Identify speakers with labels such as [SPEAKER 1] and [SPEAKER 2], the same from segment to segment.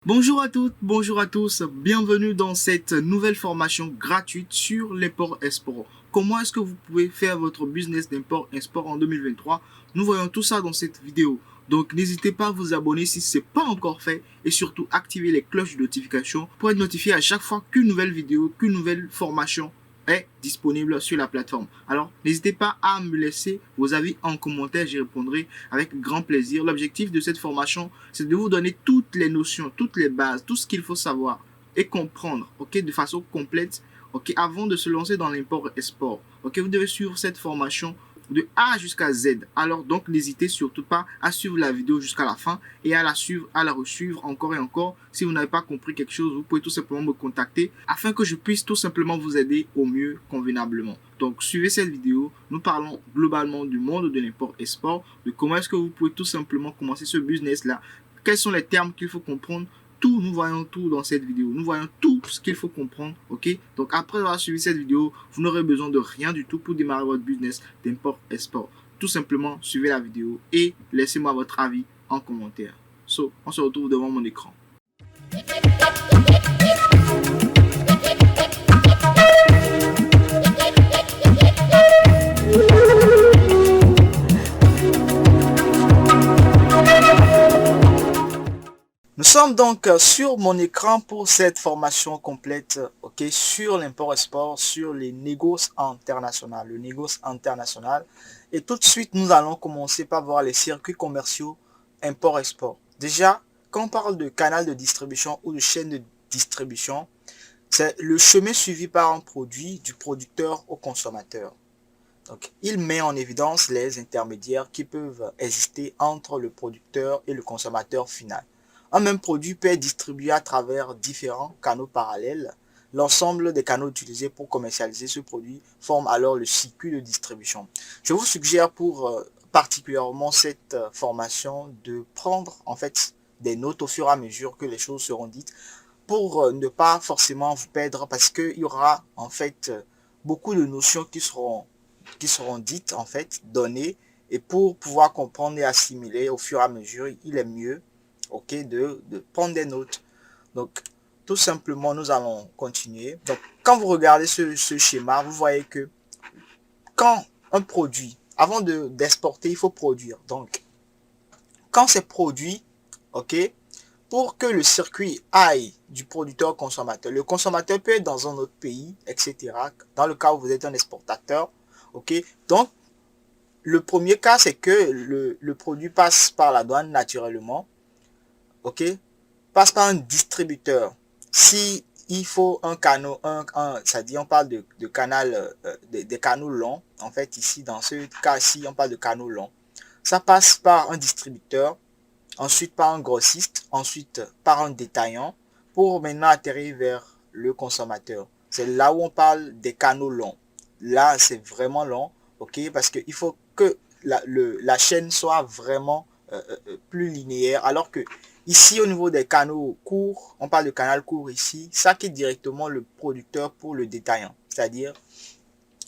[SPEAKER 1] Bonjour à toutes, bonjour à tous, bienvenue dans cette nouvelle formation gratuite sur l'import-export. Comment est-ce que vous pouvez faire votre business d'import-export en 2023? Nous voyons tout ça dans cette vidéo. Donc n'hésitez pas à vous abonner si ce n'est pas encore fait et surtout activer les cloches de notification pour être notifié à chaque fois qu'une nouvelle vidéo, qu'une nouvelle formation est disponible sur la plateforme. Alors, n'hésitez pas à me laisser vos avis en commentaire, j'y répondrai avec grand plaisir. L'objectif de cette formation, c'est de vous donner toutes les notions, toutes les bases, tout ce qu'il faut savoir et comprendre, ok, de façon complète, ok, avant de se lancer dans l'import-export. Ok, vous devez suivre cette formation de A jusqu'à Z. Alors donc n'hésitez surtout pas à suivre la vidéo jusqu'à la fin et à la suivre, à la resuivre encore et encore. Si vous n'avez pas compris quelque chose, vous pouvez tout simplement me contacter afin que je puisse tout simplement vous aider au mieux convenablement. Donc suivez cette vidéo, nous parlons globalement du monde de l'import-export, de comment est-ce que vous pouvez tout simplement commencer ce business là, quels sont les termes qu'il faut comprendre. Tout, nous voyons tout dans cette vidéo. Nous voyons tout ce qu'il faut comprendre, ok? Donc, après avoir suivi cette vidéo, vous n'aurez besoin de rien du tout pour démarrer votre business d'import-export. Tout simplement, suivez la vidéo et laissez-moi votre avis en commentaire. So, on se retrouve devant mon écran. Nous sommes donc sur mon écran pour cette formation complète, ok, sur l'import-export, sur les négoces internationales, le négoce international. Et tout de suite, nous allons commencer par voir les circuits commerciaux import-export. Déjà, quand on parle de canal de distribution ou de chaîne de distribution, c'est le chemin suivi par un produit du producteur au consommateur. Donc, il met en évidence les intermédiaires qui peuvent exister entre le producteur et le consommateur final. Un même produit peut être distribué à travers différents canaux parallèles. L'ensemble des canaux utilisés pour commercialiser ce produit forme alors le circuit de distribution. Je vous suggère pour particulièrement cette formation de prendre en fait des notes au fur et à mesure que les choses seront dites pour ne pas forcément vous perdre parce qu'il y aura en fait beaucoup de notions qui seront dites en fait, données, et pour pouvoir comprendre et assimiler au fur et à mesure, il est mieux, ok, de prendre des notes. Donc, tout simplement, nous allons continuer. Donc, quand vous regardez ce schéma, vous voyez que quand un produit, avant d'exporter, il faut produire. Donc, quand c'est produit, ok, pour que le circuit aille du producteur au consommateur, le consommateur peut être dans un autre pays, etc. Dans le cas où vous êtes un exportateur, ok. Donc, le premier cas, c'est que le produit passe par la douane naturellement, ok, passe par un distributeur. Si il faut un canal, c'est-à-dire on parle de canal, des canaux longs, en fait ici, dans ce cas-ci, on parle de canaux longs. Ça passe par un distributeur, ensuite par un grossiste, ensuite par un détaillant, pour maintenant atterrir vers le consommateur. C'est là où on parle des canaux longs. Là, c'est vraiment long, ok, parce qu'il faut que la chaîne soit vraiment plus linéaire, alors que ici, au niveau des canaux courts, on parle de canal court ici, ça quitte directement le producteur pour le détaillant, c'est-à-dire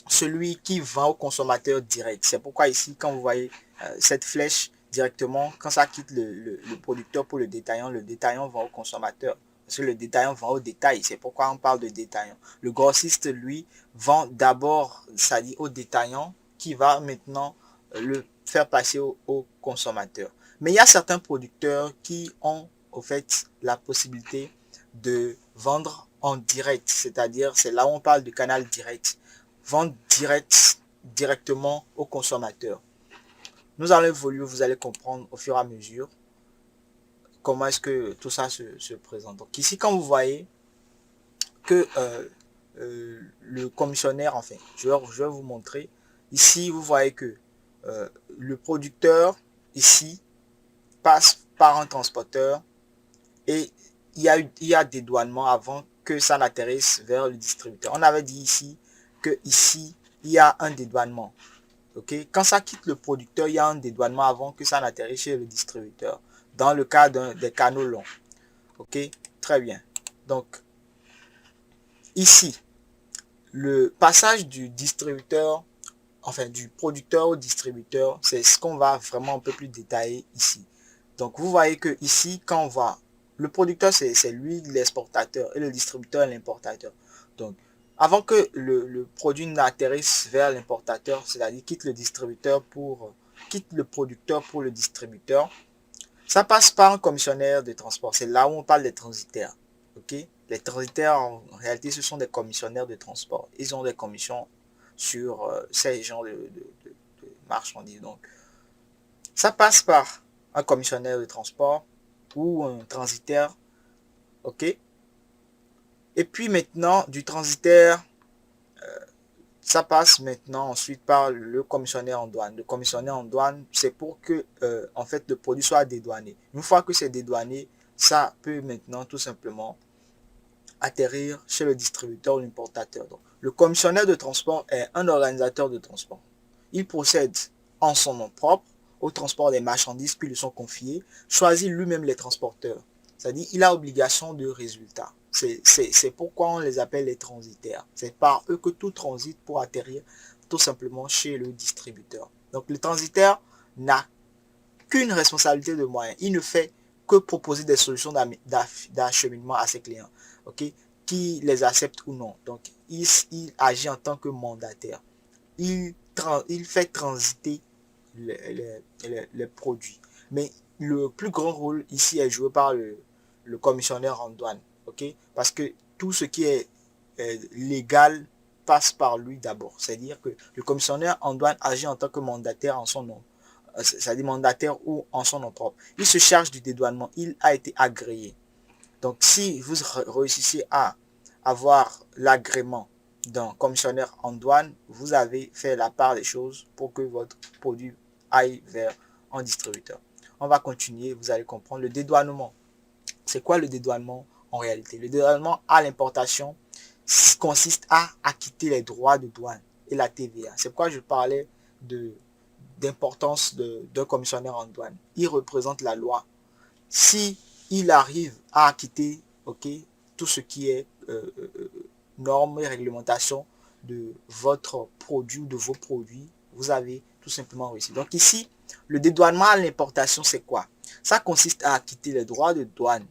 [SPEAKER 1] celui qui vend au consommateur direct. C'est pourquoi ici, quand vous voyez cette flèche directement, quand ça quitte le producteur pour le détaillant vend au consommateur. Parce que le détaillant vend au détail. C'est pourquoi on parle de détaillant. Le grossiste, lui, vend d'abord, c'est-à-dire au détaillant, qui va maintenant le faire passer au consommateur. Mais il y a certains producteurs qui ont, au fait, la possibilité de vendre en direct. C'est-à-dire, c'est là où on parle de canal direct. Vendre directement au consommateur. Nous allons évoluer, vous allez comprendre au fur et à mesure comment est-ce que tout ça se présente. Donc ici, quand vous voyez que le commissionnaire, enfin, je vais vous montrer. Ici, vous voyez que le producteur, ici, passe par un transporteur et il y a dédouanement avant que ça n'atterrisse vers le distributeur. On avait dit ici que ici, il y a un dédouanement. Okay? Quand ça quitte le producteur, il y a un dédouanement avant que ça n'atterrisse chez le distributeur. Dans le cas des canaux longs. Ok, très bien. Donc, ici, le passage du distributeur, enfin du producteur au distributeur, c'est ce qu'on va vraiment un peu plus détailler ici. Donc, vous voyez que ici, quand on va Le producteur, c'est lui l'exportateur et le distributeur l'importateur. Donc, avant que le produit n'atterrisse vers l'importateur, c'est-à-dire quitte le producteur pour le distributeur, ça passe par un commissionnaire de transport. C'est là où on parle des transitaires. Okay? Les transitaires, en réalité, ce sont des commissionnaires de transport. Ils ont des commissions sur ces genres de marchandises. Donc, ça passe par un commissionnaire de transport ou un transitaire. OK? Et puis maintenant, du transitaire, ça passe maintenant ensuite par le commissionnaire en douane. Le commissionnaire en douane, c'est pour que en fait le produit soit dédouané. Une fois que c'est dédouané, ça peut maintenant tout simplement atterrir chez le distributeur ou l'importateur. Donc, le commissionnaire de transport est un organisateur de transport. Il procède en son nom propre au transport des marchandises qui lui sont confiées, choisit lui-même les transporteurs. C'est-à-dire il a obligation de résultat. C'est pourquoi on les appelle les transitaires. C'est par eux que tout transite pour atterrir tout simplement chez le distributeur. Donc le transitaire n'a qu'une responsabilité de moyen. Il ne fait que proposer des solutions d'acheminement à ses clients, ok, qui les acceptent ou non. Donc il agit en tant que mandataire. Il fait transiter les produits. Mais le plus grand rôle ici est joué par le commissionnaire en douane. Okay? Parce que tout ce qui est légal passe par lui d'abord. C'est-à-dire que le commissionnaire en douane agit en tant que mandataire en son nom. C'est-à-dire mandataire ou en son nom propre. Il se charge du dédouanement. Il a été agréé. Donc si vous réussissez à avoir l'agrément d'un commissionnaire en douane, vous avez fait la part des choses pour que votre produit aille vers un distributeur. On va continuer, vous allez comprendre le dédouanement. C'est quoi le dédouanement en réalité? Le dédouanement à l'importation consiste à acquitter les droits de douane et la TVA. C'est pourquoi je parlais d'importance d'un commissionnaire en douane. Il représente la loi. Si il arrive à acquitter tout ce qui est normes et réglementations de votre produit ou de vos produits, vous avez tout simplement réussi. Donc ici, le dédouanement à l'importation, c'est quoi? Ça consiste à acquitter les droits de douane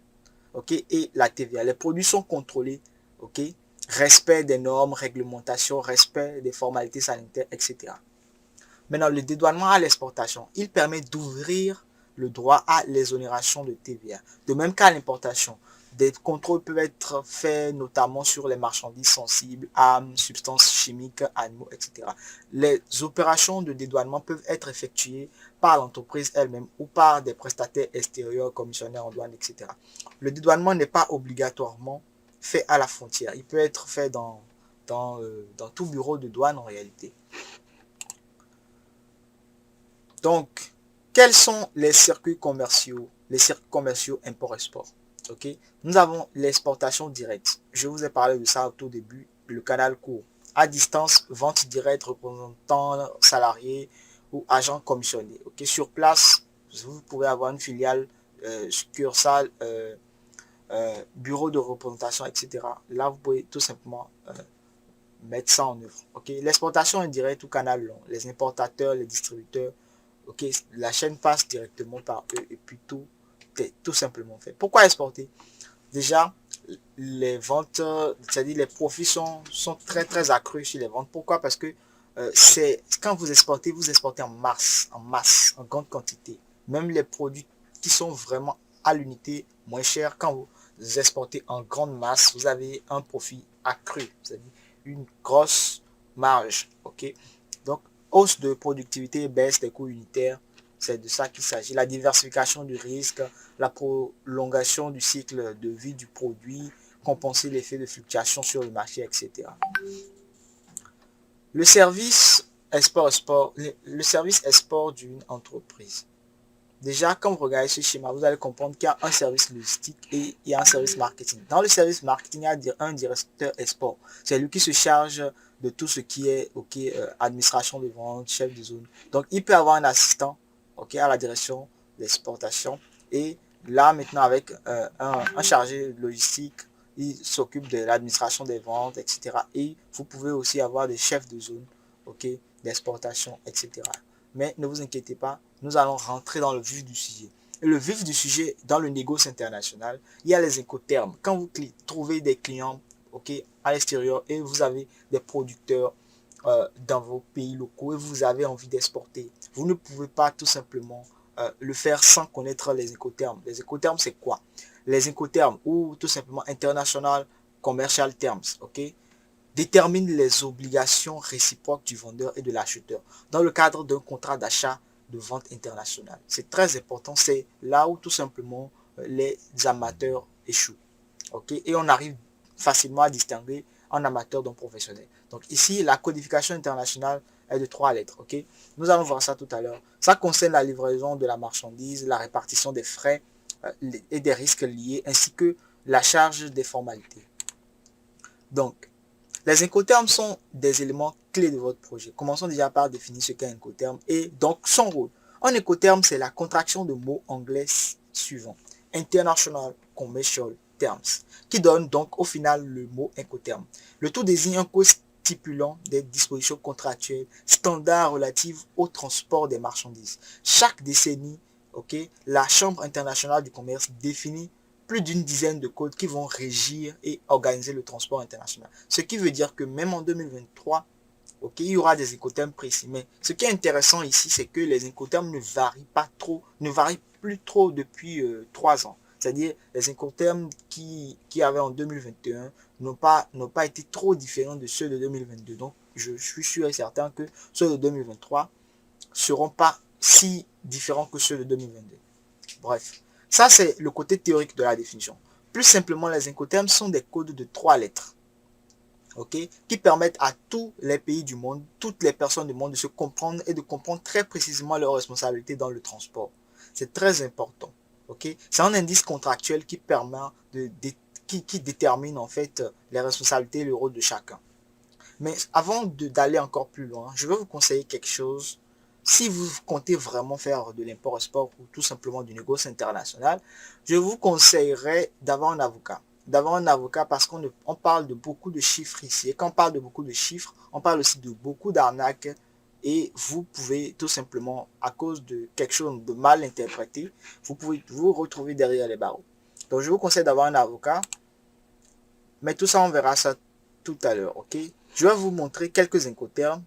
[SPEAKER 1] et la TVA. Les produits sont contrôlés, respect des normes, réglementations, respect des formalités sanitaires, etc. Maintenant, le dédouanement à l'exportation, il permet d'ouvrir le droit à l'exonération de TVA. De même qu'à l'importation, des contrôles peuvent être faits notamment sur les marchandises sensibles, armes, substances chimiques, animaux, etc. Les opérations de dédouanement peuvent être effectuées par l'entreprise elle-même ou par des prestataires extérieurs, commissionnaires en douane, etc. Le dédouanement n'est pas obligatoirement fait à la frontière. Il peut être fait dans tout bureau de douane en réalité. Donc, quels sont les circuits commerciaux? Les circuits commerciaux import-export. Nous avons l'exportation directe. Je vous ai parlé de ça au tout début. Le canal court. À distance, vente directe, représentant salarié ou agent commissionné. Sur place, vous pouvez avoir une filiale, succursale, bureau de représentation, etc. Là, vous pouvez tout simplement mettre ça en œuvre. L'exportation indirecte ou canal long. Les importateurs, les distributeurs, la chaîne passe directement par eux et puis tout est tout simplement fait. Pourquoi exporter? Déjà, les ventes, c'est-à-dire les profits sont très très accrus sur les ventes. Pourquoi? Parce que c'est quand vous exportez en masse, en grande quantité. Même les produits qui sont vraiment à l'unité moins chers, quand vous exportez en grande masse, vous avez un profit accru, c'est-à-dire une grosse marge. Donc, hausse de productivité, baisse des coûts unitaires, c'est de ça qu'il s'agit. La diversification du risque, la prolongation du cycle de vie du produit, compenser l'effet de fluctuation sur le marché, etc. Le service export d'une entreprise. Déjà, quand vous regardez ce schéma, vous allez comprendre qu'il y a un service logistique et il y a un service marketing. Dans le service marketing, il y a un directeur export. C'est lui qui se charge de tout ce qui est administration de vente, chef de zone. Donc, il peut avoir un assistant à la direction d'exportation. Et là, maintenant, avec un chargé logistique, il s'occupe de l'administration des ventes, etc. Et vous pouvez aussi avoir des chefs de zone d'exportation, etc. Mais ne vous inquiétez pas, nous allons rentrer dans le vif du sujet. le vif du sujet dans le négoce international, il y a les incoterms. Quand vous trouvez des clients, ok, à l'extérieur et vous avez des producteurs dans vos pays locaux et vous avez envie d'exporter, vous ne pouvez pas tout simplement le faire sans connaître les incoterms. Les incoterms, c'est quoi? Les incoterms ou tout simplement international commercial terms, ok, déterminent les obligations réciproques du vendeur et de l'acheteur dans le cadre d'un contrat d'achat de vente internationale. C'est très important, c'est là où tout simplement les amateurs échouent. Okay? Et on arrive facilement à distinguer un amateur d'un professionnel. Donc ici, la codification internationale est de 3 lettres. Okay? Nous allons voir ça tout à l'heure. Ça concerne la livraison de la marchandise, la répartition des frais et des risques liés, ainsi que la charge des formalités. Donc, les incoterms sont des éléments clés de votre projet. Commençons déjà par définir ce qu'est un incoterm et donc son rôle. Un incoterm, c'est la contraction de mots anglais suivants. International Commercial Terms, qui donne donc au final le mot incoterm. Le tout désigne un code stipulant des dispositions contractuelles standards relatives au transport des marchandises. Chaque décennie, la Chambre internationale du commerce définit plus d'une dizaine de codes qui vont régir et organiser le transport international. Ce qui veut dire que même en 2023, il y aura des incoterms précis. Mais ce qui est intéressant ici, c'est que les incoterms ne varient pas trop, ne varient plus trop depuis 3 ans. C'est-à-dire les incoterms qui avaient en 2021 n'ont pas été trop différents de ceux de 2022. Donc, je suis sûr et certain que ceux de 2023 ne seront pas si différents que ceux de 2022. Bref, ça c'est le côté théorique de la définition. Plus simplement, les incoterms sont des codes de 3 lettres. Qui permettent à tous les pays du monde, toutes les personnes du monde de se comprendre et de comprendre très précisément leurs responsabilités dans le transport. C'est très important. C'est un indice contractuel qui permet qui détermine en fait les responsabilités et le rôle de chacun. Mais avant d'aller encore plus loin, je vais vous conseiller quelque chose. Si vous comptez vraiment faire de l'import-export ou tout simplement du négoce international, je vous conseillerais d'avoir un avocat. D'avoir un avocat parce qu'on parle de beaucoup de chiffres ici. Et quand on parle de beaucoup de chiffres, on parle aussi de beaucoup d'arnaques. Et vous pouvez tout simplement, à cause de quelque chose de mal interprété, vous pouvez vous retrouver derrière les barreaux. Donc je vous conseille d'avoir un avocat. Mais tout ça, on verra ça tout à l'heure. Je vais vous montrer quelques incoterms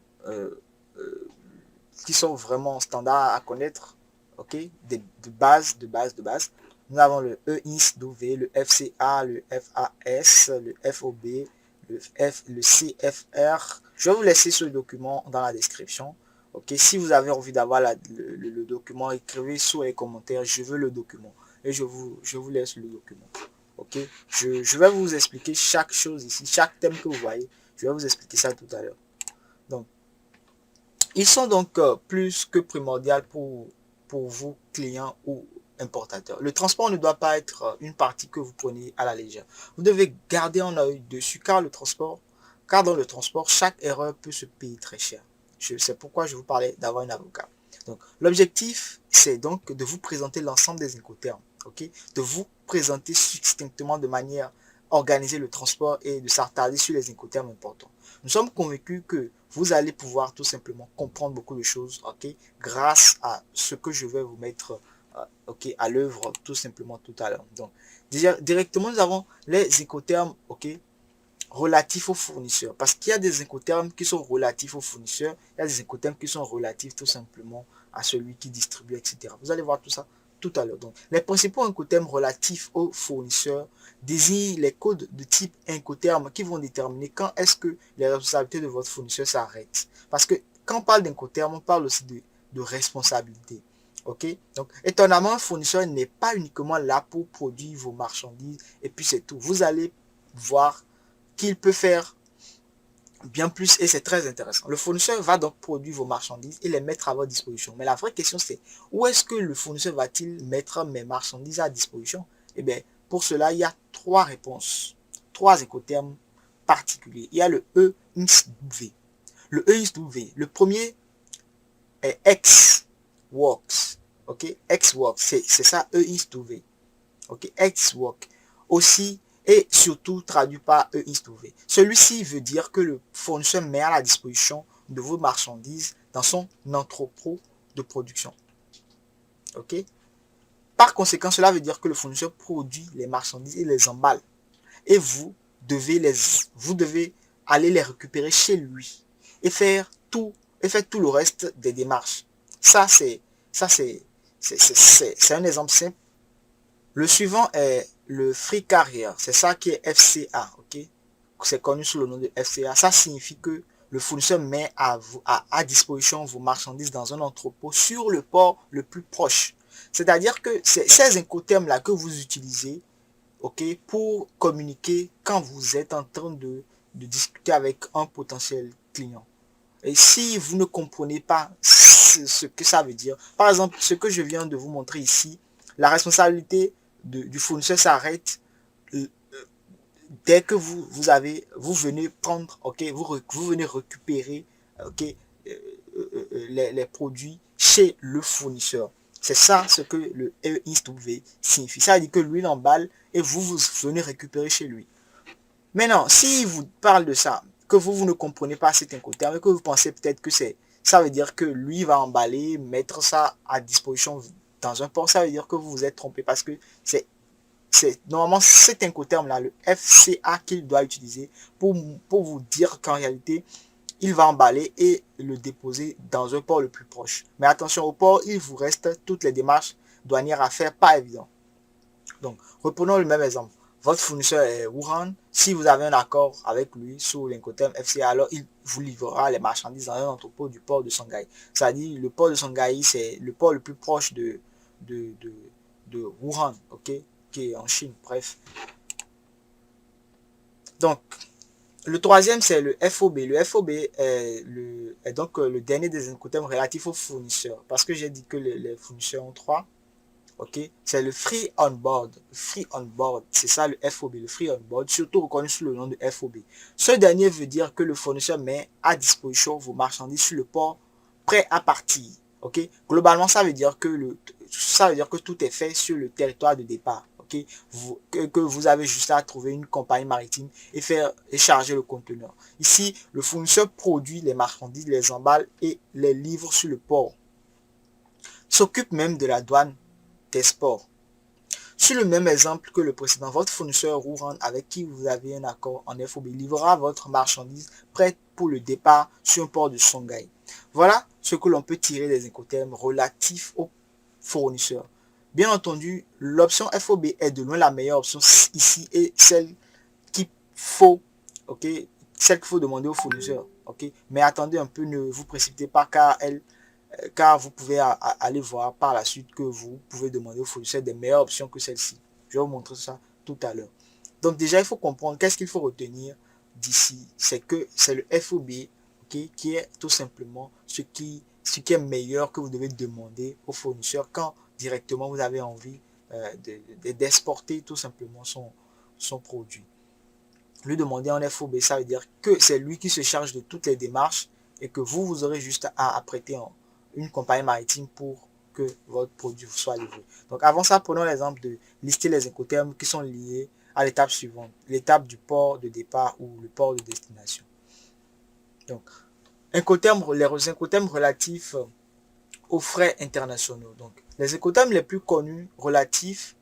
[SPEAKER 1] qui sont vraiment standards à connaître, de base. Nous avons le EISW, le FCA, le FAS, le FOB, le CFR. Je vais vous laisser ce document dans la description. Si vous avez envie d'avoir le document, écrivez sous les commentaires, je veux le document. Et je vous laisse le document. Je vais vous expliquer chaque chose ici, chaque thème que vous voyez. Je vais vous expliquer ça tout à l'heure. Donc, ils sont donc plus que primordiaux pour vous, clients ou importateurs. Le transport ne doit pas être une partie que vous prenez à la légère. Vous devez garder un œil dessus car dans le transport, chaque erreur peut se payer très cher. C'est pourquoi je vous parlais d'avoir un avocat. Donc, l'objectif, c'est donc de vous présenter l'ensemble des incoterms, de vous présenter succinctement de manière organisée le transport et de s'attarder sur les incoterms importants. Nous sommes convaincus que vous allez pouvoir tout simplement comprendre beaucoup de choses, grâce à ce que je vais vous mettre à l'œuvre tout simplement tout à l'heure. Donc, directement, nous avons les incoterms, relatifs aux fournisseurs. Parce qu'il y a des incoterms qui sont relatifs aux fournisseurs, il y a des incoterms qui sont relatifs tout simplement à celui qui distribue, etc. Vous allez voir tout ça tout à l'heure. Donc, les principaux incoterms relatifs aux fournisseurs désignent les codes de type incoterm qui vont déterminer quand est-ce que les responsabilités de votre fournisseur s'arrêtent. Parce que quand on parle d'incoterm, on parle aussi de responsabilité. Donc, étonnamment, un fournisseur n'est pas uniquement là pour produire vos marchandises et puis c'est tout. Vous allez voir qu'il peut faire bien plus et c'est très intéressant. Le fournisseur va donc produire vos marchandises et les mettre à votre disposition. Mais la vraie question c'est, où est-ce que le fournisseur va-t-il mettre mes marchandises à disposition? Eh bien, pour cela, il y a 3 réponses, 3 incoterms particuliers. Il y a le EISW. Le EISW, le premier est Ex-Works. Ex-Works, c'est ça, EISW. Ex-Work. Aussi, et surtout traduit par EISW. Celui-ci veut dire que le fournisseur met à la disposition de vos marchandises dans son entrepôt de production. Par conséquent, cela veut dire que le fournisseur produit les marchandises et les emballe. Et vous devez aller les récupérer chez lui et faire tout le reste des démarches. Ça, c'est un exemple simple. Le suivant est le Free Carrier. C'est ça qui est FCA. Ok, c'est connu sous le nom de FCA. Ça signifie que le fournisseur met à disposition vos marchandises dans un entrepôt sur le port le plus proche. C'est-à-dire que c'est ces incoterms-là que vous utilisez, ok, pour communiquer quand vous êtes en train de discuter avec un potentiel client. Et si vous ne comprenez pas ce que ça veut dire, par exemple, ce que je viens de vous montrer ici, la responsabilité du fournisseur s'arrête dès que vous venez prendre, ok, vous venez récupérer, ok, les produits chez le fournisseur. C'est ça ce que le EISW signifie. Ça veut dire que lui l'emballe et vous venez récupérer chez lui. Maintenant, si vous parle de ça, que vous ne comprenez pas cet incoterm, que vous pensez peut-être que ça veut dire que lui va emballer, mettre ça à disposition dans un port, ça veut dire que vous vous êtes trompé parce que c'est normalement cet incoterm là, le FCA qu'il doit utiliser pour vous dire qu'en réalité, il va emballer et le déposer dans un port le plus proche. Mais attention, au port, il vous reste toutes les démarches douanières à faire, pas évident. Donc, reprenons le même exemple. Votre fournisseur est Wuhan. Si vous avez un accord avec lui sous l'incoterm FCA, alors il vous livrera les marchandises dans un entrepôt du port de Shanghai. C'est-à-dire, le port de Shanghai, c'est le port le plus proche de Wuhan, ok, qui est en Chine, bref. Donc, le troisième, c'est le FOB. Le FOB est donc le dernier des incoterms relatifs aux fournisseurs. Parce que j'ai dit que les fournisseurs ont trois. Ok, c'est le free on board. Free on board, c'est ça le FOB, le free on board, surtout reconnu sous le nom de FOB. Ce dernier veut dire que le fournisseur met à disposition vos marchandises sur le port prêt à partir. Ok, globalement, ça veut dire que tout est fait sur le territoire de départ. Ok, que vous avez juste à trouver une compagnie maritime et charger le conteneur. Ici, le fournisseur produit les marchandises, les emballe et les livre sur le port. S'occupe même de la douane des sports. Sur le même exemple que le précédent, votre fournisseur Wuhan avec qui vous avez un accord en FOB livrera votre marchandise prête pour le départ sur un port de Shanghai. Voilà ce que l'on peut tirer des incoterms relatifs aux fournisseurs. Bien entendu, l'option FOB est de loin la meilleure option ici et celle qu'il faut, ok, celle qu'il faut demander au fournisseur, ok. Mais attendez un peu, ne vous précipitez pas car vous pouvez aller voir par la suite que vous pouvez demander au fournisseur des meilleures options que celle-ci. Je vais vous montrer ça tout à l'heure. Donc déjà, il faut comprendre qu'est-ce qu'il faut retenir d'ici. C'est que c'est le FOB, okay, qui est tout simplement ce qui est meilleur que vous devez demander au fournisseur quand directement vous avez envie d'exporter tout simplement son produit. Lui demander en FOB, ça veut dire que c'est lui qui se charge de toutes les démarches et que vous aurez juste à prêter une compagnie maritime pour que votre produit soit livré. Donc avant ça, prenons l'exemple de lister les incoterms qui sont liés à l'étape suivante, l'étape du port de départ ou le port de destination. Donc, les incoterms relatifs aux frais internationaux. Donc, les incoterms les plus connus relatifs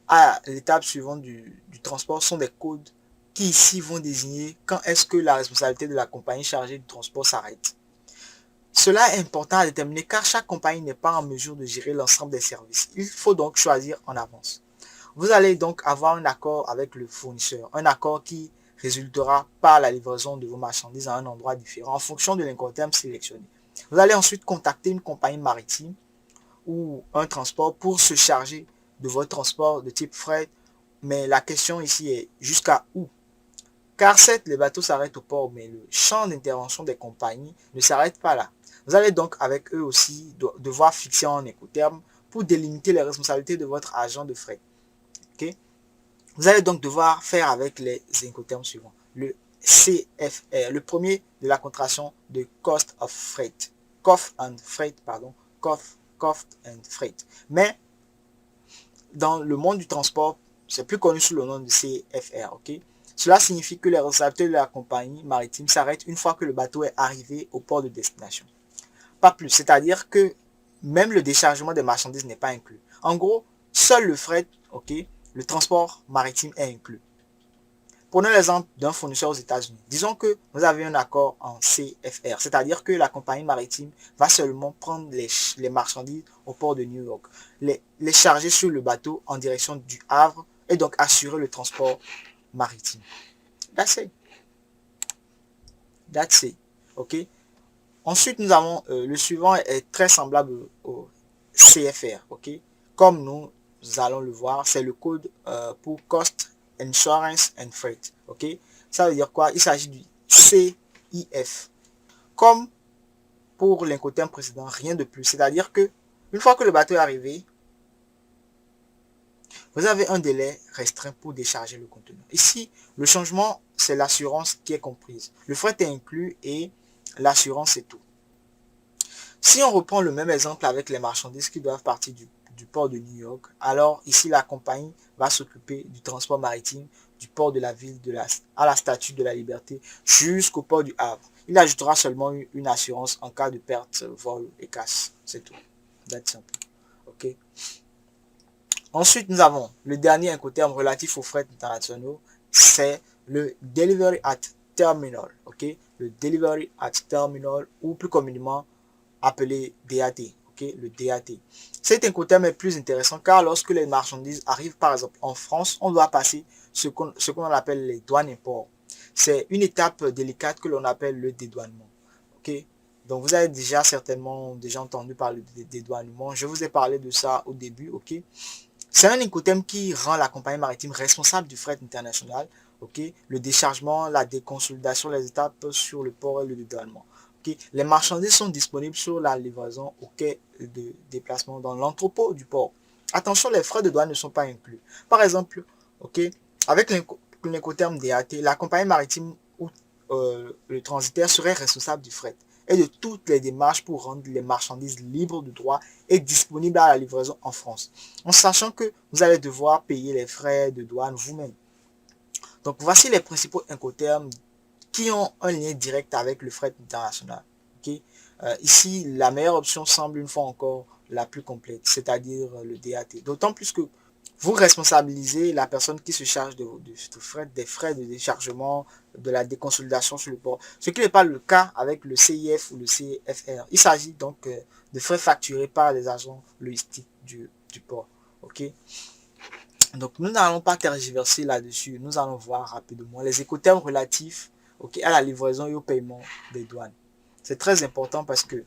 [SPEAKER 1] à l'étape suivante du transport sont des codes qui ici vont désigner quand est-ce que la responsabilité de la compagnie chargée du transport s'arrête. Cela est important à déterminer car chaque compagnie n'est pas en mesure de gérer l'ensemble des services. Il faut donc choisir en avance. Vous allez donc avoir un accord avec le fournisseur, un accord qui résultera par la livraison de vos marchandises à un endroit différent en fonction de l'incoterm sélectionné. Vous allez ensuite contacter une compagnie maritime ou un transport pour se charger de votre transport de type fret. Mais la question ici est jusqu'à où? Car certes, les bateaux s'arrêtent au port, mais le champ d'intervention des compagnies ne s'arrête pas là. Vous allez donc avec eux aussi devoir fixer en incoterm pour délimiter les responsabilités de votre agent de fret. Okay? Vous allez donc devoir faire avec les incoterms suivants. Le CFR, le premier de la contraction de Cost of Freight. Cost and Freight, pardon. Cost and Freight. Mais dans le monde du transport, c'est plus connu sous le nom de CFR. Okay? Cela signifie que les responsabilités de la compagnie maritime s'arrêtent une fois que le bateau est arrivé au port de destination. Pas plus, c'est-à-dire que même le déchargement des marchandises n'est pas inclus. En gros, seul le fret, ok, le transport maritime est inclus. Prenons l'exemple d'un fournisseur aux États-Unis. Disons que vous avez un accord en CFR, c'est-à-dire que la compagnie maritime va seulement prendre les marchandises au port de New York, les charger sur le bateau en direction du Havre et donc assurer le transport maritime. That's it. That's it. Ok. Ensuite, nous avons le suivant est très semblable au CFR. Ok. Comme nous allons le voir, c'est le code pour Cost, Insurance and Freight. Ok. Ça veut dire quoi? Il s'agit du CIF. Comme pour l'incoterm précédent, rien de plus. C'est-à-dire que une fois que le bateau est arrivé, vous avez un délai restreint pour décharger le conteneur. Ici, le changement, c'est l'assurance qui est comprise. Le fret est inclus et l'assurance, c'est tout. Si on reprend le même exemple avec les marchandises qui doivent partir du port de New York, alors ici, la compagnie va s'occuper du transport maritime du port de la ville à la Statue de la Liberté jusqu'au port du Havre. Il ajoutera seulement une assurance en cas de perte, vol et casse. C'est tout. That's simple. OK. Ensuite, nous avons le dernier incoterm relatif aux frais internationaux, c'est le Delivery at Terminal. OK. Le Delivery at Terminal ou plus communément appelé DAT. Okay, le DAT. Cet incoterm est plus intéressant car lorsque les marchandises arrivent par exemple en France, on doit passer ce qu'on appelle les douanes import. C'est une étape délicate que l'on appelle le dédouanement. Okay? Donc vous avez certainement déjà entendu parler de dédouanement. Je vous ai parlé de ça au début. Okay? C'est un incoterm qui rend la compagnie maritime responsable du fret international. Okay? Le déchargement, la déconsolidation, les étapes sur le port et le dédouanement. Les marchandises sont disponibles sur la livraison au quai de déplacement dans l'entrepôt du port. Attention, les frais de douane ne sont pas inclus. Par exemple, avec l'incoterm DAT, la compagnie maritime ou le transitaire serait responsable du fret et de toutes les démarches pour rendre les marchandises libres de droit et disponibles à la livraison en France, en sachant que vous allez devoir payer les frais de douane vous-même. Donc voici les principaux incoterms qui ont un lien direct avec le fret international. Okay? Ici, la meilleure option semble une fois encore la plus complète, c'est-à-dire le DAT. D'autant plus que vous responsabilisez la personne qui se charge des frais de déchargement, de la déconsolidation sur le port. Ce qui n'est pas le cas avec le CIF ou le CFR. Il s'agit donc de frais facturés par les agents logistiques du port. Okay? Donc, nous n'allons pas tergiverser là-dessus. Nous allons voir rapidement les écotermes relatifs à la livraison et au paiement des douanes. C'est très important parce que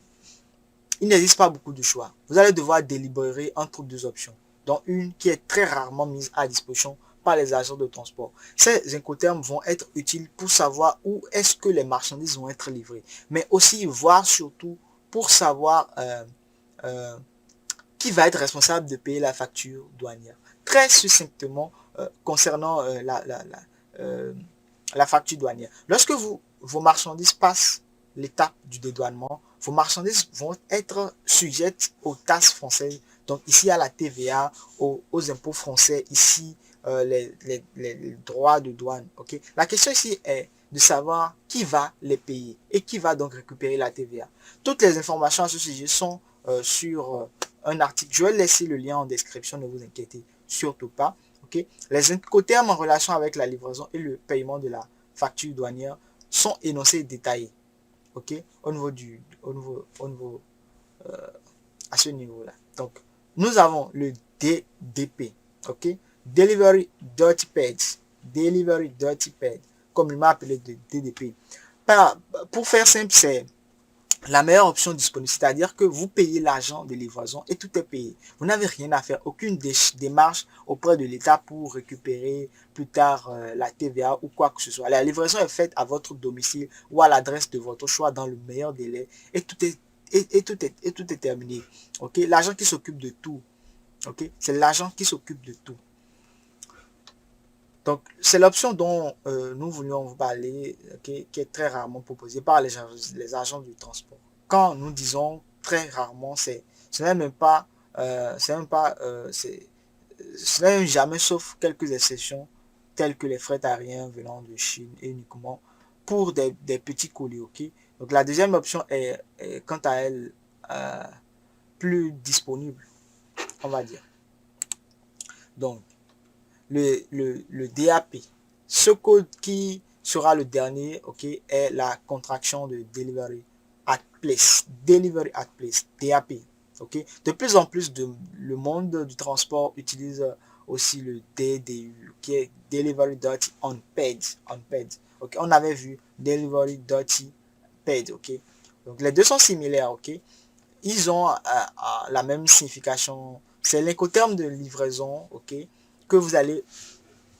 [SPEAKER 1] il n'existe pas beaucoup de choix. Vous allez devoir délibérer entre deux options, dont une qui est très rarement mise à disposition par les agents de transport. Ces incoterms vont être utiles pour savoir où est-ce que les marchandises vont être livrées, mais aussi voir surtout pour savoir qui va être responsable de payer la facture douanière. Très succinctement, concernant la facture douanière. Lorsque vos marchandises passent l'étape du dédouanement, vos marchandises vont être sujettes aux taxes françaises. Donc ici, à la TVA, aux impôts français, ici, les droits de douane. Okay? La question ici est de savoir qui va les payer et qui va donc récupérer la TVA. Toutes les informations à ce sujet sont sur un article. Je vais laisser le lien en description, ne vous inquiétez surtout pas. Okay? Les incoterms en relation avec la livraison et le paiement de la facture douanière sont énoncés et détaillés. Okay? À ce niveau-là. Donc, nous avons le DDP. Okay? Delivery Dirty Pads. Delivery Dirty Pads. Comme il m'a appelé de DDP. Pour faire simple, c'est la meilleure option disponible, c'est-à-dire que vous payez l'argent de livraison et tout est payé. Vous n'avez rien à faire, aucune démarche auprès de l'État pour récupérer plus tard la TVA ou quoi que ce soit. La livraison est faite à votre domicile ou à l'adresse de votre choix dans le meilleur délai et tout est terminé. Okay? L'agent qui s'occupe de tout. Okay? C'est l'agent qui s'occupe de tout. Donc, c'est l'option dont nous voulions vous parler, qui est très rarement proposée par les agents du transport. Quand nous disons très rarement, ce n'est même pas, ce n'est même jamais, sauf quelques exceptions, telles que les frais aériens venant de Chine et uniquement pour des petits colis. Okay? Donc, la deuxième option est quant à elle, plus disponible, on va dire. Donc, le DAP, ce code qui sera le dernier, ok, est la contraction de Delivery at Place. Delivery at Place, DAP. Ok. De plus en plus, le monde du transport utilise aussi le DDU, qui est Delivery Dirty Unpaid. Ok. On avait vu Delivery Dirty Paid. Ok. Donc, les deux sont similaires. Ok. Ils ont la même signification. C'est l'incoterme de livraison, ok, que vous allez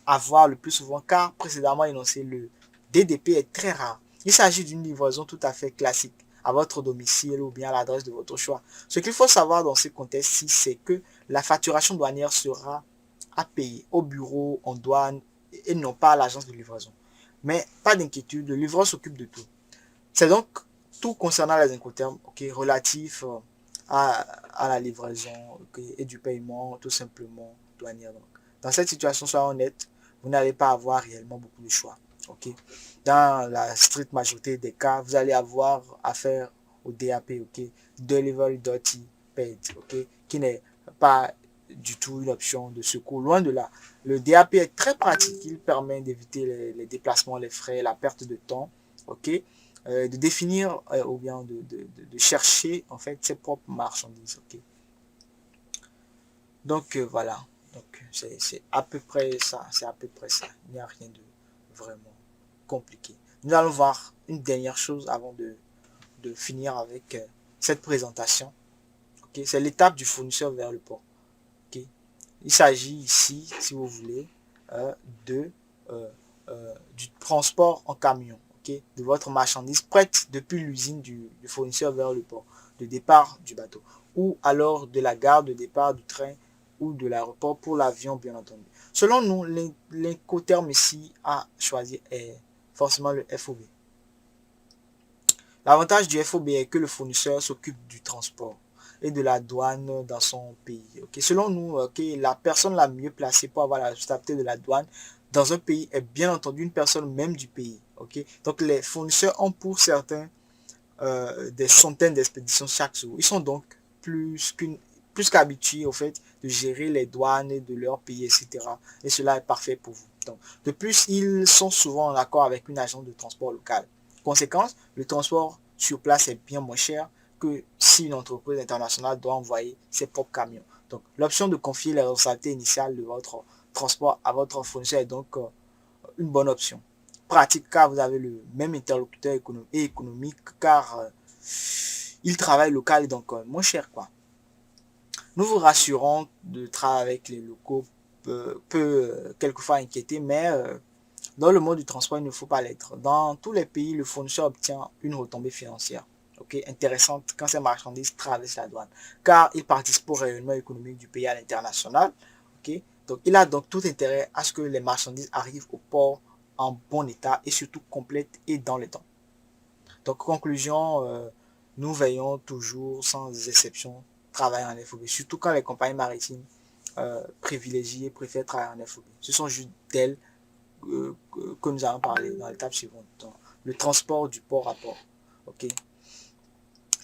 [SPEAKER 1] avoir le plus souvent, car précédemment énoncé, le DDP est très rare. Il s'agit d'une livraison tout à fait classique à votre domicile ou bien à l'adresse de votre choix. Ce qu'il faut savoir dans ce contexte-ci, c'est que la facturation douanière sera à payer au bureau, en douane, et non pas à l'agence de livraison. Mais pas d'inquiétude, le livreur s'occupe de tout. C'est donc tout concernant les incoterms, ok, relatifs à la livraison, okay, et du paiement tout simplement douanière. Donc, dans cette situation, soyons honnêtes, vous n'allez pas avoir réellement beaucoup de choix. Okay. Dans la stricte majorité des cas, vous allez avoir affaire au DAP, ok, Delivery Dirty Paid, ok, qui n'est pas du tout une option de secours. Loin de là, le DAP est très pratique. Il permet d'éviter les déplacements, les frais, la perte de temps, ok, de définir ou bien de chercher en fait ses propres marchandises. Okay. Donc voilà, donc c'est à peu près ça, Il n'y a rien de vraiment compliqué. Nous allons voir une dernière chose avant de finir avec cette présentation. Okay. C'est l'étape du fournisseur vers le port. Okay. Il s'agit ici, si vous voulez, de du transport en camion, okay, de votre marchandise prête depuis l'usine du fournisseur vers le port de départ du bateau, ou alors de la gare de départ du train ou de l'aéroport pour l'avion, bien entendu. Selon nous, l'incoterme ici à choisir est forcément le FOB. L'avantage du FOB est que le fournisseur s'occupe du transport et de la douane dans son pays. Okay. Selon nous, okay, la personne la mieux placée pour avoir la responsabilité de la douane dans un pays est bien entendu une personne même du pays. Okay. Donc les fournisseurs ont pour certains des centaines d'expéditions chaque jour. Ils sont donc plus qu'habitués au fait de gérer les douanes de leur pays, etc. Et cela est parfait pour vous. Donc, de plus, ils sont souvent en accord avec une agence de transport locale. Conséquence, le transport sur place est bien moins cher que si une entreprise internationale doit envoyer ses propres camions. Donc, l'option de confier les responsabilités initiales de votre transport à votre fournisseur est donc une bonne option. Pratique car vous avez le même interlocuteur économique car il travaille local et donc moins cher, quoi. Nous vous rassurons, de travailler avec les locaux peut quelquefois inquiéter, mais dans le monde du transport, il ne faut pas l'être. Dans tous les pays, le fournisseur obtient une retombée financière, okay, intéressante quand ces marchandises traversent la douane, car il participe au rayonnement économique du pays à l'international. Okay. Donc, il a donc tout intérêt à ce que les marchandises arrivent au port en bon état et surtout complètes et dans le temps. Donc, conclusion, nous veillons toujours, sans exception, travailler en FOB, surtout quand les compagnies maritimes privilégiées préfèrent travailler en FOB. Ce sont juste d'elles que nous allons parler dans l'étape suivante. Donc, le transport du port à port. Ok.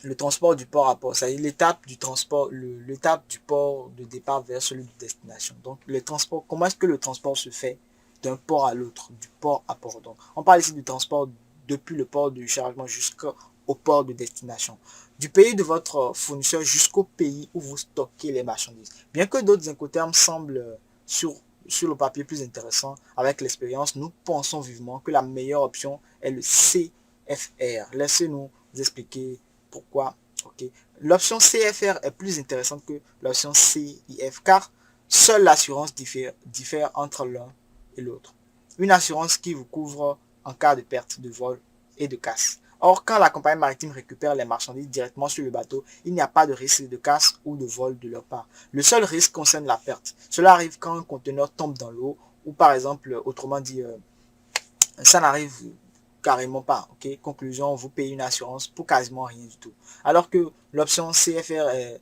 [SPEAKER 1] Le transport du port à port, c'est l'étape du transport, l'étape du port de départ vers celui de destination. Donc, le transport, comment est-ce que le transport se fait d'un port à l'autre, du port à port. Donc, on parle ici du transport depuis le port de chargement jusqu'au port de destination. Du pays de votre fournisseur jusqu'au pays où vous stockez les marchandises. Bien que d'autres incoterms semblent sur le papier plus intéressant, avec l'expérience, nous pensons vivement que la meilleure option est le CFR. Laissez-nous vous expliquer pourquoi. Okay. L'option CFR est plus intéressante que l'option CIF car seule l'assurance diffère entre l'un et l'autre. Une assurance qui vous couvre en cas de perte de vol et de casse. Or, quand la compagnie maritime récupère les marchandises directement sur le bateau, il n'y a pas de risque de casse ou de vol de leur part. Le seul risque concerne la perte. Cela arrive quand un conteneur tombe dans l'eau ou par exemple, autrement dit, ça n'arrive carrément pas. Okay? Conclusion, vous payez une assurance pour quasiment rien du tout. Alors que l'option CFR est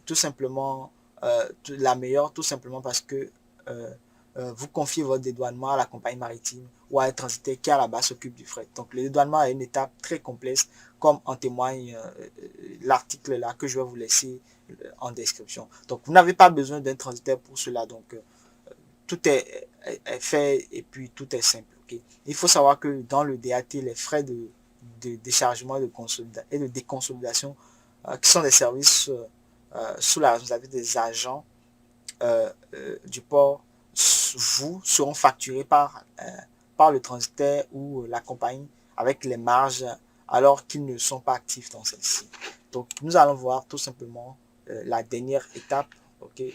[SPEAKER 1] tout simplement la meilleure, tout simplement parce que vous confiez votre dédouanement à la compagnie maritime ou à un transitaire qui à la base s'occupe du fret. Donc le dédouanement est une étape très complexe, comme en témoigne l'article là que je vais vous laisser en description. Donc vous n'avez pas besoin d'un transitaire pour cela. Donc tout est fait et puis tout est simple. Okay? Il faut savoir que dans le DAT, les frais de déchargement et de déconsolidation, qui sont des services sous la responsabilité des agents du port, vous seront facturés par le transitaire ou la compagnie avec les marges alors qu'ils ne sont pas actifs dans celle-ci. Donc nous allons voir tout simplement la dernière étape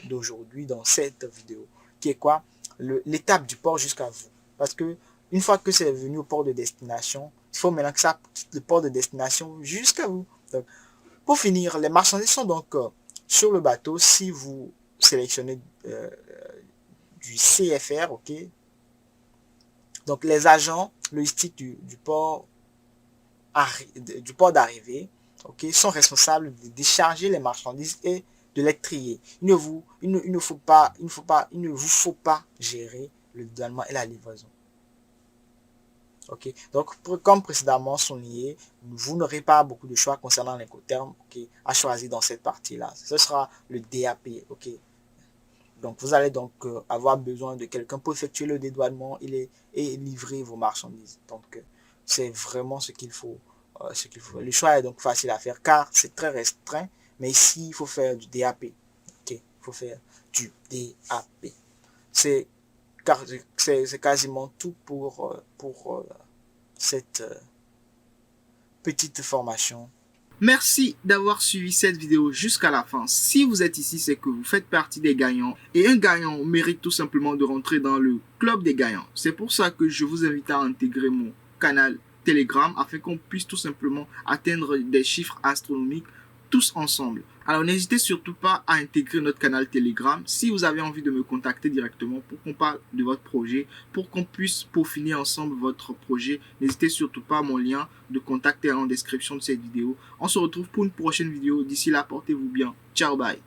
[SPEAKER 1] d'aujourd'hui dans cette vidéo, qui est quoi? L'étape du port jusqu'à vous. Parce que une fois que c'est venu au port de destination, il faut maintenant que ça quitte le port de destination jusqu'à vous. Donc, pour finir, les marchandises sont donc sur le bateau. Si vous sélectionnez du CFR, ok. Donc les agents logistiques du port d'arrivée, ok, sont responsables de décharger les marchandises et de les trier. Il ne vous faut pas gérer le dédouanement et la livraison. Ok, donc comme précédemment souligné, vous n'aurez pas beaucoup de choix concernant l'Incoterm à choisir dans cette partie-là. Ce sera le DAP. Ok, donc vous allez donc avoir besoin de quelqu'un pour effectuer le dédouanement et livrer vos marchandises. Donc c'est vraiment ce qu'il faut. Le choix est donc facile à faire car c'est très restreint, mais ici il faut faire du DAP. Ok, il faut faire du DAP. C'est quasiment tout pour cette petite formation.
[SPEAKER 2] Merci d'avoir suivi cette vidéo jusqu'à la fin. Si vous êtes ici, c'est que vous faites partie des gagnants. Et un gagnant mérite tout simplement de rentrer dans le club des gagnants. C'est pour ça que je vous invite à intégrer mon canal Telegram afin qu'on puisse tout simplement atteindre des chiffres astronomiques tous ensemble. Alors n'hésitez surtout pas à intégrer notre canal Telegram si vous avez envie de me contacter directement pour qu'on parle de votre projet, pour qu'on puisse peaufiner ensemble votre projet. N'hésitez surtout pas, mon lien de contact est en description de cette vidéo. On se retrouve pour une prochaine vidéo. D'ici là, portez-vous bien. Ciao, bye.